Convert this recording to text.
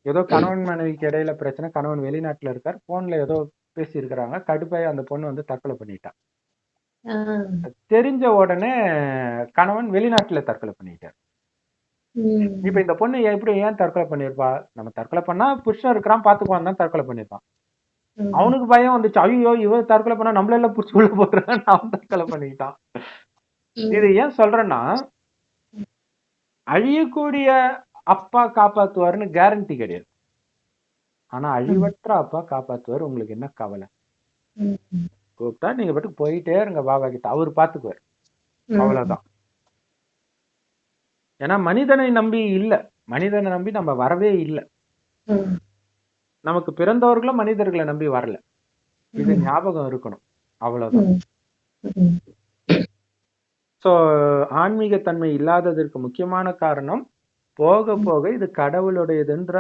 ஏதோ கணவன் மனைவிக்கு இடையில பிரச்சனை, கணவன் வெளிநாட்டுல இருக்கார், போன்ல ஏதோ பேசி இருக்கிறாங்க, கடுப்பாய் அந்த பொண்ணு வந்து தற்கொலை பண்ணிட்டா. தெரிஞ்ச உடனே கணவன் வெளிநாட்டுல தற்கொலை பண்ணிட்டார். இப்ப இந்த பொண்ணு எப்படி ஏன் தற்கொலை பண்ணிருப்பா? நம்ம தற்கொலை பண்ணா புருஷன் இருக்கிறான் பாத்துக்குவான் தான் தற்கொலை பண்ணிருப்பான். அவனுக்கு பயம் வந்துச்சு, ஐயோ இவ தற்கொலை பண்ணா நம்மள எல்லாம் புடிச்சு உள்ள போடுறான், அவன் தற்கொலை பண்ணிக்கிட்டான். இது ஏன் சொல்றேன்னா, அழியக்கூடிய அப்பா காப்பாத்துவாருன்னு கேரண்டி கிடையாது. ஆனா அழிவற்ற அப்பா காப்பாத்துவார். உங்களுக்கு என்ன கவலை? கூப்பிட்டா நீங்க பாட்டுக்கு போயிட்டே இருங்க பாபா கிட்ட, அவரு பாத்துக்குவார். அவ்வளவுதான். ஏன்னா மனிதனை நம்பி இல்ல, மனிதனை நம்பி நம்ம வரவே இல்லை. நமக்கு பிறந்தவர்களும் மனிதர்களை நம்பி வரல. இது ஞாபகம் இருக்கணும். அவ்வளவுதான். சோ ஆன்மீக தன்மை இல்லாததற்கு முக்கியமான காரணம், போக போக இது கடவுளுடையதுன்ற